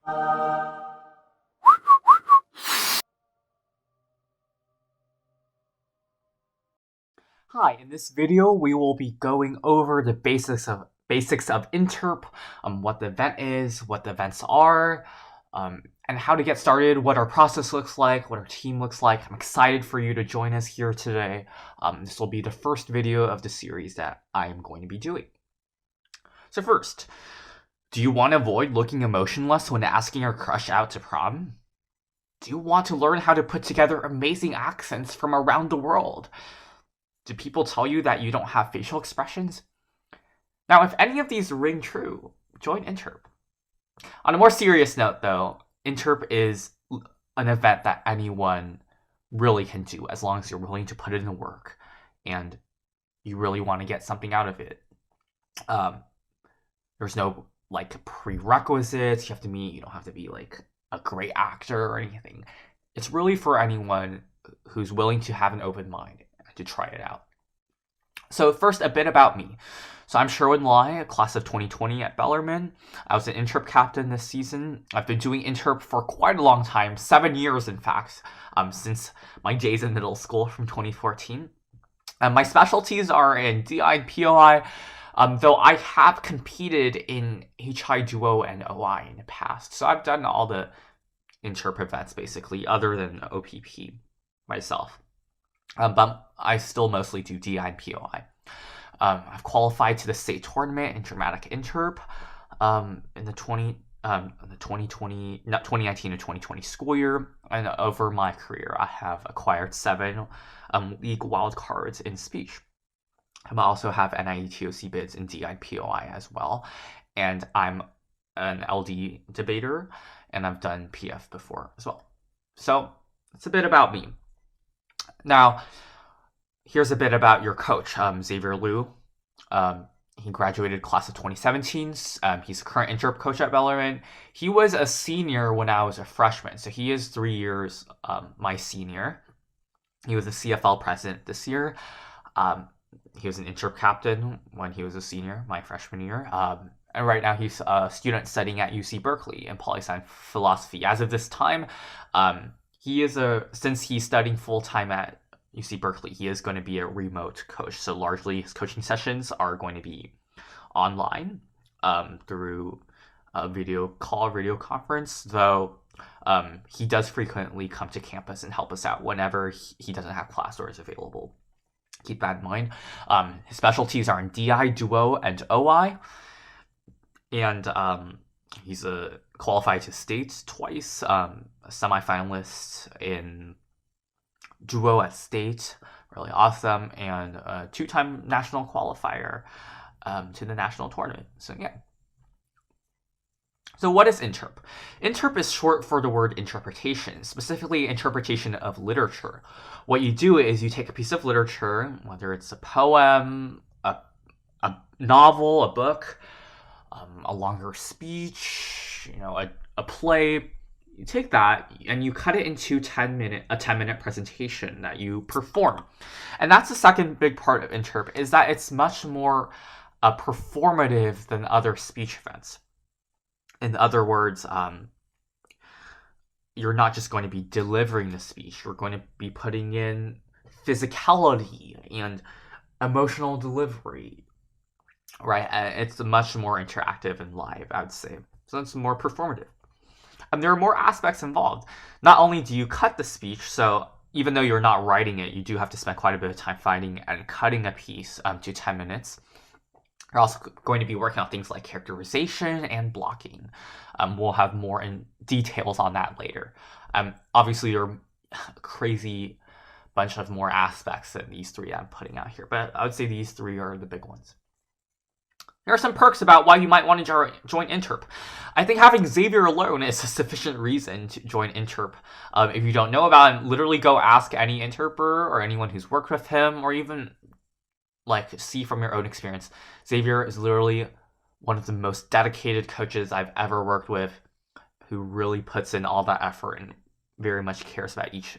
Hi, in this video we will be going over the basics of Interp, what the event is, what the events are, and how to get started, what our process looks like, what our team looks like. I'm excited for you to join us here today. This will be the first video of the series that I am going to be doing. So first, do you want to avoid looking emotionless when asking your crush out to prom? Do you want to learn how to put together amazing accents from around the world? Do people tell you that you don't have facial expressions? Now, if any of these ring true, join Interp. On a more serious note, though, Interp is an event that anyone really can do as long as you're willing to put in the work and you really want to get something out of it. There's no prerequisites you have to meet. You don't have to be a great actor or anything. It's really for anyone who's willing to have an open mind to try it out. So first, a bit about me. So I'm Sherwin Lai, a class of 2020 at Bellarmine. I was an Interp captain this season. I've been doing Interp for quite a long time, 7 years in fact, since my days in middle school from 2014. My specialties are in DI and POI, though I have competed in HI Duo and OI in the past. So I've done all the Interp events basically, other than OPP myself. But I still mostly do DI and POI. I've qualified to the state tournament in dramatic Interp in the 2019 to 2020 school year, and over my career, I have acquired 7 league wildcards in speech. I also have NIE-TOC bids in DI and POI as well, and I'm an LD debater, and I've done PF before as well. So that's a bit about me. Now, here's a bit about your coach, Xavier Liu. He graduated class of 2017. He's the current Interp coach at Bellarmine. He was a senior when I was a freshman, so he is 3 years my senior. He was a CFL president this year. He was an Interp captain when he was a senior, my freshman year. And right now he's a student studying at UC Berkeley in poli-sci philosophy. As of this time, since he's studying full-time at UC Berkeley, he is going to be a remote coach. So largely his coaching sessions are going to be online through a video conference, though he does frequently come to campus and help us out whenever he doesn't have class or is available. Keep that in mind. His specialties are in DI, Duo, and OI. And he's qualified to state twice, a semifinalist in Duo at state, really awesome, and a 2-time national qualifier to the national tournament. So yeah. So what is Interp? Interp is short for the word interpretation, specifically interpretation of literature. What you do is you take a piece of literature, whether it's a poem, a novel, a book, a longer speech, a play. You take that and you cut it into a 10-minute presentation that you perform. And that's the second big part of Interp, is that it's much more performative than other speech events. In other words, you're not just going to be delivering the speech, you're going to be putting in physicality and emotional delivery, right? It's much more interactive and live, I would say. So it's more performative. And there are more aspects involved. Not only do you cut the speech, so even though you're not writing it, you do have to spend quite a bit of time finding and cutting a piece to 10 minutes. You're also going to be working on things like characterization and blocking. We'll have more details on that later. Obviously, there are a crazy bunch of more aspects than these 3 I'm putting out here, but I would say these 3 are the big ones. There are some perks about why you might want to join Interp. I think having Xavier alone is a sufficient reason to join Interp. If you don't know about him, literally go ask any Interper or anyone who's worked with him, or even see from your own experience. Xavier is literally one of the most dedicated coaches I've ever worked with, who really puts in all that effort and very much cares about each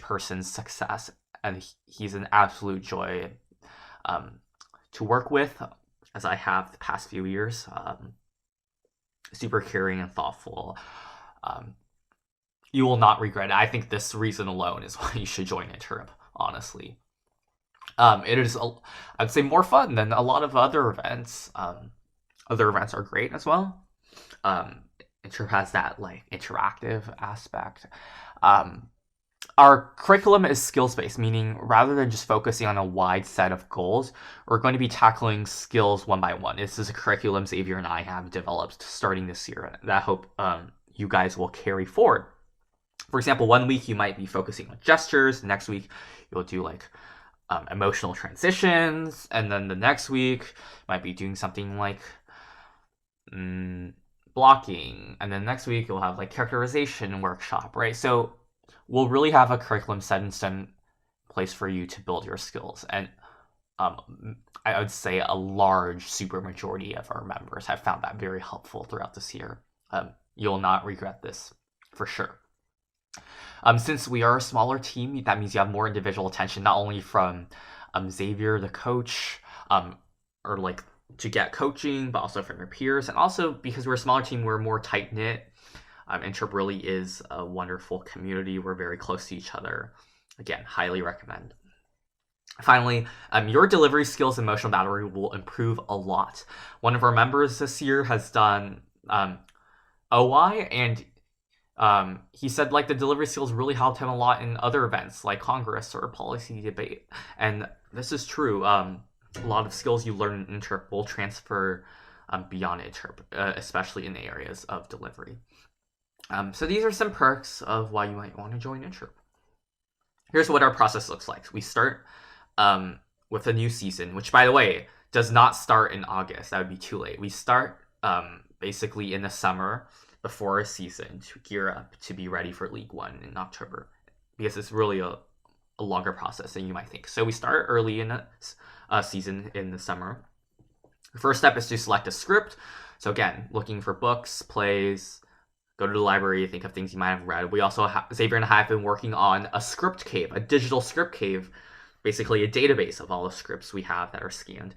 person's success. And he's an absolute joy to work with, as I have the past few years. super caring and thoughtful. Um, you will not regret it. I think this reason alone is why you should join Interp, honestly. It is, I'd say, more fun than a lot of other events. Other events are great as well. Um, Interp has that like interactive aspect. Um, our curriculum is skills based, meaning rather than just focusing on a wide set of goals, we're going to be tackling skills one by one. This is a curriculum Xavier and I have developed starting this year that I hope you guys will carry forward. For example, one week you might be focusing on gestures, next week you'll do like emotional transitions, and then the next week might be doing something like blocking, and then next week you'll have like characterization workshop, right? So we'll really have a curriculum set in stone place for you to build your skills. And I would say a large super majority of our members have found that very helpful throughout this year. You'll not regret this for sure. Since we are a smaller team, that means you have more individual attention, not only from Xavier, the coach, or like to get coaching, but also from your peers. And also because we're a smaller team, we're more tight knit. Interp really is a wonderful community. We're very close to each other. Again, highly recommend. Finally, your delivery skills and emotional battery will improve a lot. One of our members this year has done OI, and he said like the delivery skills really helped him a lot in other events like Congress or policy debate. And this is true. A lot of skills you learn in Interp will transfer beyond Interp, especially in the areas of delivery. So these are some perks of why you might want to join Interp. Here's what our process looks like. We start with a new season, which, by the way, does not start in August. That would be too late. We start basically in the summer before a season to gear up to be ready for League One in October, because it's really a longer process than you might think. So we start early in the season in the summer. The first step is to select a script. So again, looking for books, plays, go to the library, think of things you might have read. We also, Xavier and I have been working on a script cave, a digital script cave, basically a database of all the scripts we have that are scanned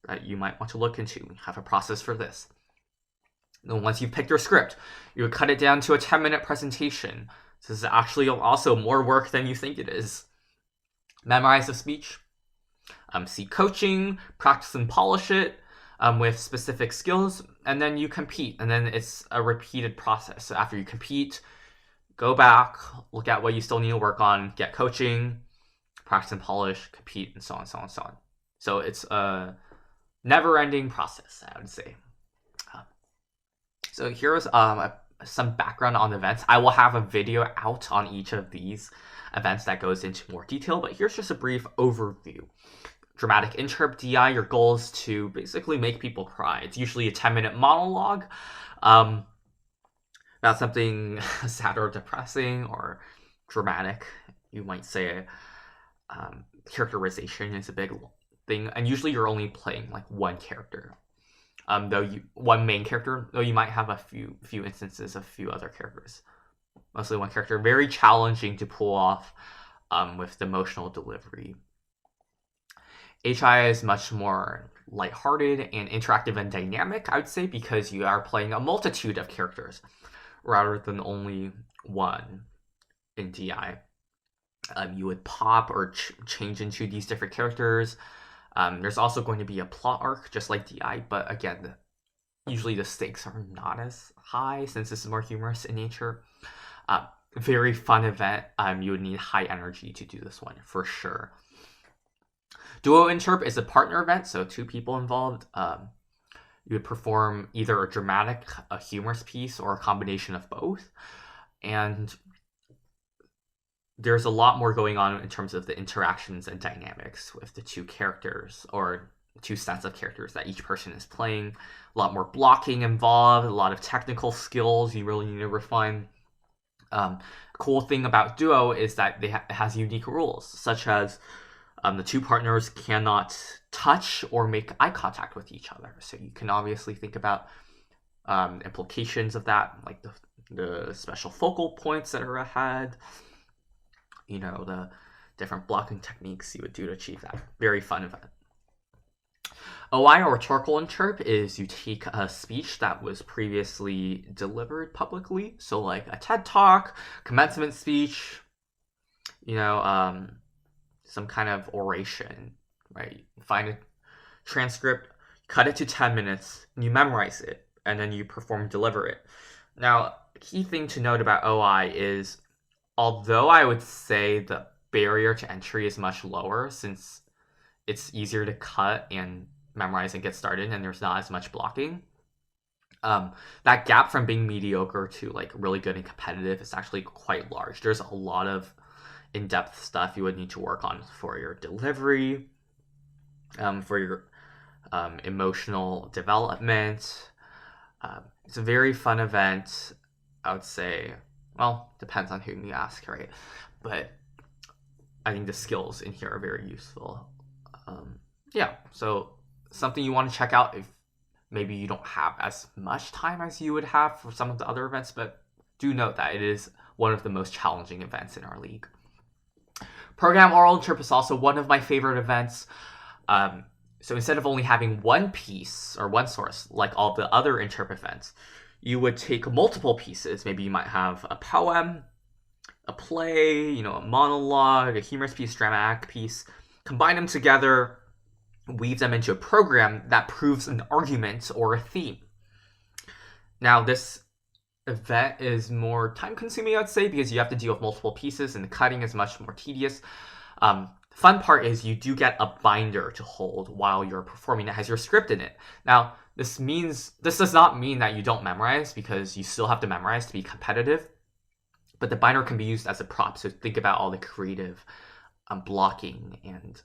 that you might want to look into. We have a process for this. And once you've picked your script, you would cut it down to a 10-minute presentation. This is actually also more work than you think it is. Memorize the speech, seek coaching, practice and polish it with specific skills, and then you compete. And then it's a repeated process. So after you compete, go back, look at what you still need to work on, get coaching, practice and polish, compete, and so on, so on, so on. So it's a never-ending process, I would say. So here's some background on events. I will have a video out on each of these events that goes into more detail, but here's just a brief overview. Dramatic Interp DI, your goal is to basically make people cry. It's usually a 10-minute monologue about something sad or depressing or dramatic, you might say. Characterization is a big thing, and usually you're only playing like one character. One main character, though you might have a few instances of a few other characters. Mostly one character. Very challenging to pull off with the emotional delivery. HI is much more lighthearted and interactive and dynamic, I would say, because you are playing a multitude of characters rather than only one in DI. You would pop or change into these different characters. There's also going to be a plot arc, just like DI, but again, usually the stakes are not as high since this is more humorous in nature. Very fun event. You would need high energy to do this one, for sure. Duo Interp is a partner event, so 2 people involved. You would perform either a dramatic, a humorous piece, or a combination of both. And there's a lot more going on in terms of the interactions and dynamics with the 2 characters, or 2 sets of characters that each person is playing. A lot more blocking involved, a lot of technical skills you really need to refine. Cool thing about Duo is that it has unique rules, such as the 2 partners cannot touch or make eye contact with each other. So you can obviously think about implications of that, like the special focal points that are ahead, the different blocking techniques you would do to achieve that. Very fun event. OI, or rhetorical interp, is you take a speech that was previously delivered publicly, so like a TED talk, commencement speech, you know, some kind of oration, right? Find a transcript, cut it to 10 minutes, and you memorize it, and then you perform deliver it. Now, a key thing to note about OI is, although I would say the barrier to entry is much lower since it's easier to cut and memorize and get started, and there's not as much blocking. That gap from being mediocre to like really good and competitive is actually quite large. There's a lot of in-depth stuff you would need to work on for your delivery, for your emotional development. It's a very fun event, I would say. Well, depends on whom you ask, right? But I think the skills in here are very useful. Yeah, so something you want to check out if maybe you don't have as much time as you would have for some of the other events, but do note that it is one of the most challenging events in our league. Program Oral Interp is also one of my favorite events. So instead of only having one piece or one source like all the other Interp events, you would take multiple pieces. Maybe you might have a poem, a play, a monologue, a humorous piece, drama act piece, combine them together, weave them into a program that proves an argument or a theme. Now, this event is more time consuming, I'd say, because you have to deal with multiple pieces and the cutting is much more tedious. The fun part is you do get a binder to hold while you're performing. It has your script in it. Now, this does not mean that you don't memorize, because you still have to memorize to be competitive, but the binder can be used as a prop. So think about all the creative blocking and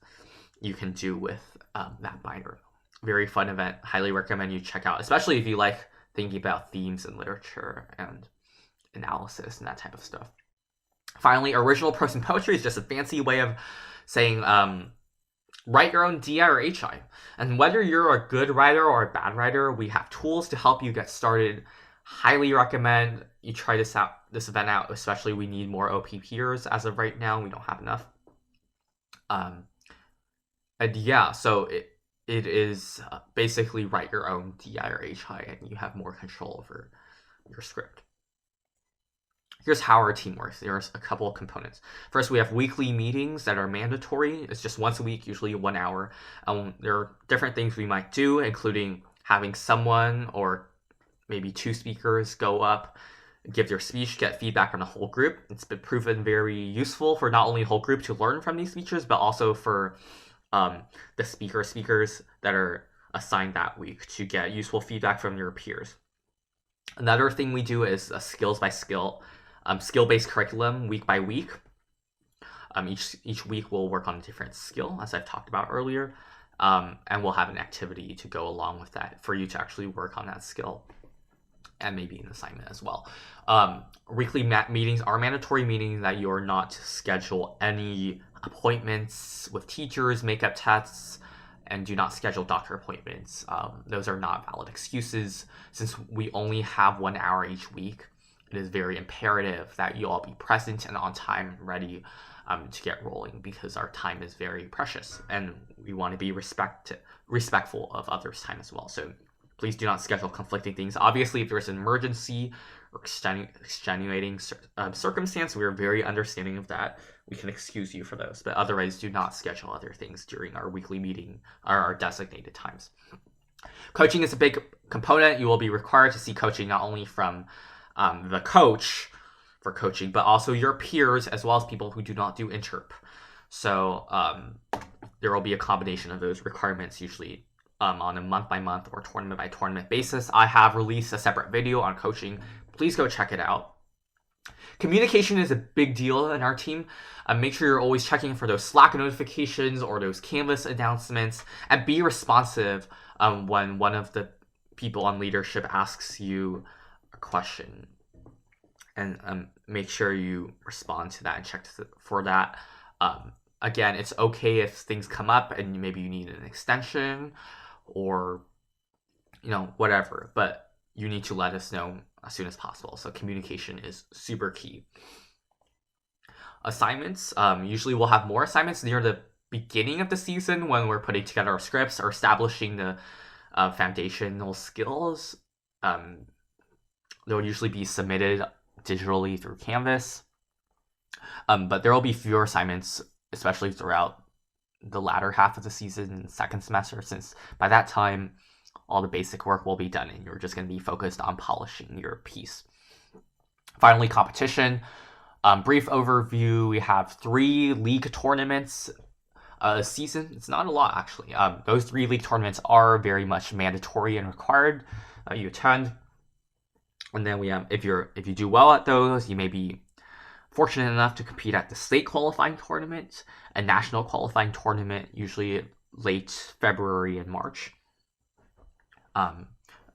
you can do with that binder. Very fun event. Highly recommend you check out, especially if you like thinking about themes in literature and analysis and that type of stuff. Finally, original prose and poetry is just a fancy way of saying write your own DI or HI. And whether you're a good writer or a bad writer, we have tools to help you get started. Highly recommend you try this event out, especially we need more OPPers as of right now. We don't have enough. And yeah, so it is basically write your own DI or HI, and you have more control over your script. Here's how our team works. There's a couple of components. First, we have weekly meetings that are mandatory. It's just once a week, usually 1 hour. There are different things we might do, including having someone or maybe 2 speakers go up, give their speech, get feedback from the whole group. It's been proven very useful for not only the whole group to learn from these speeches, but also for the speakers that are assigned that week to get useful feedback from your peers. Another thing we do is a skills by skill-based curriculum week by week. Each week we'll work on a different skill, as I've talked about earlier, and we'll have an activity to go along with that for you to actually work on that skill, and maybe an assignment as well. Weekly meetings are mandatory, meaning that you're not to schedule any appointments with teachers, makeup tests, and do not schedule doctor appointments. Those are not valid excuses. Since we only have 1 hour each week, it is very imperative that you all be present and on time, ready to get rolling, because our time is very precious and we want to be respectful of others' time as well. So please do not schedule conflicting things. Obviously, if there's an emergency or extenuating circumstance, we are very understanding of that. We can excuse you for those, but otherwise do not schedule other things during our weekly meeting or our designated times. Coaching is a big component. You will be required to see coaching not only from the coach for coaching, but also your peers, as well as people who do not do Interp. So there will be a combination of those requirements, usually on a month-by-month or tournament-by-tournament basis. I have released a separate video on coaching. Please go check it out. Communication is a big deal in our team. Make sure you're always checking for those Slack notifications or those Canvas announcements, and be responsive when one of the people on leadership asks you a question. And make sure you respond to that and check for that. Again, it's okay if things come up and maybe you need an extension or whatever, but you need to let us know as soon as possible. So communication is super key. Assignments, usually we'll have more assignments near the beginning of the season when we're putting together our scripts or establishing the foundational skills. They'll usually be submitted digitally through Canvas. But there will be fewer assignments, especially throughout the latter half of the season and second semester, since by that time, all the basic work will be done and you're just going to be focused on polishing your piece. Finally, competition. Brief overview, we have 3 league tournaments a season. It's not a lot, actually. Those 3 league tournaments are very much mandatory and required you attend. And then we have, if you do well at those, you may be fortunate enough to compete at the state qualifying tournament, a national qualifying tournament, usually late February and March.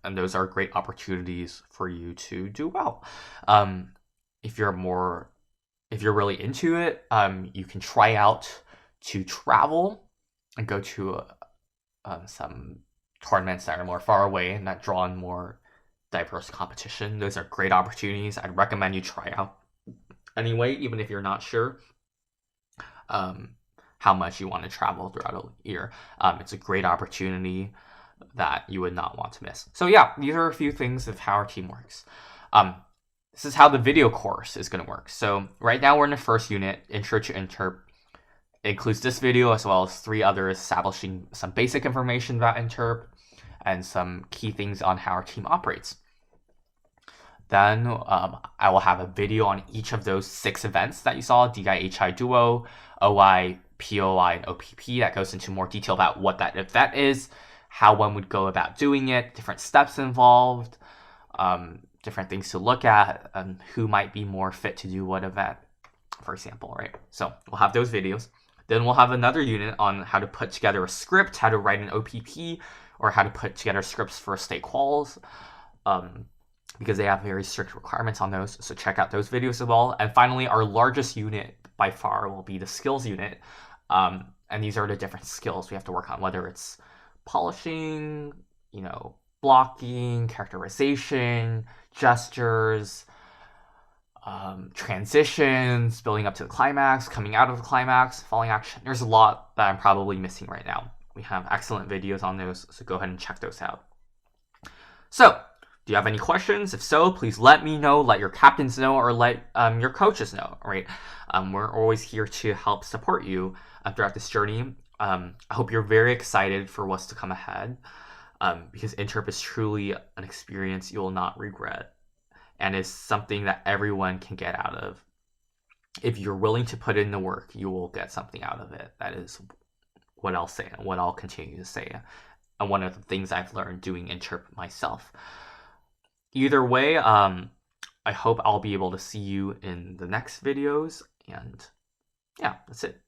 And those are great opportunities for you to do well. If you're really into it, you can try out to travel and go to some tournaments that are more far away and that draw on more diverse competition. Those are great opportunities. I'd recommend you try out anyway, even if you're not sure how much you want to travel throughout a year. It's a great opportunity that you would not want to miss. So yeah, these are a few things of how our team works. This is how the video course is going to work. So right now we're in the first unit, Intro to Interp. It includes this video as well as 3 others establishing some basic information about Interp and some key things on how our team operates. Then I will have a video on each of those 6 events that you saw, DI-HI Duo, OI, POI, and OPP, that goes into more detail about what that event is, how one would go about doing it, different steps involved, different things to look at, and who might be more fit to do what event, for example, right? So we'll have those videos. Then we'll have another unit on how to put together a script, how to write an OPP, or how to put together scripts for state quals, because they have very strict requirements on those. So check out those videos as well. And finally, our largest unit by far will be the skills unit. And these are the different skills we have to work on, whether it's polishing, blocking, characterization, gestures, transitions, building up to the climax, coming out of the climax, falling action. There's a lot that I'm probably missing right now. We have excellent videos on those, so go ahead and check those out. So, do you have any questions? If so, please let me know, let your captains know, or let your coaches know, right? We're always here to help support you throughout this journey. I hope you're very excited for what's to come ahead, because Interp is truly an experience you will not regret, and is something that everyone can get out of. If you're willing to put in the work, you will get something out of it. That is what I'll say and what I'll continue to say. And one of the things I've learned doing Interp myself. Either way, I hope I'll be able to see you in the next videos. And yeah, that's it.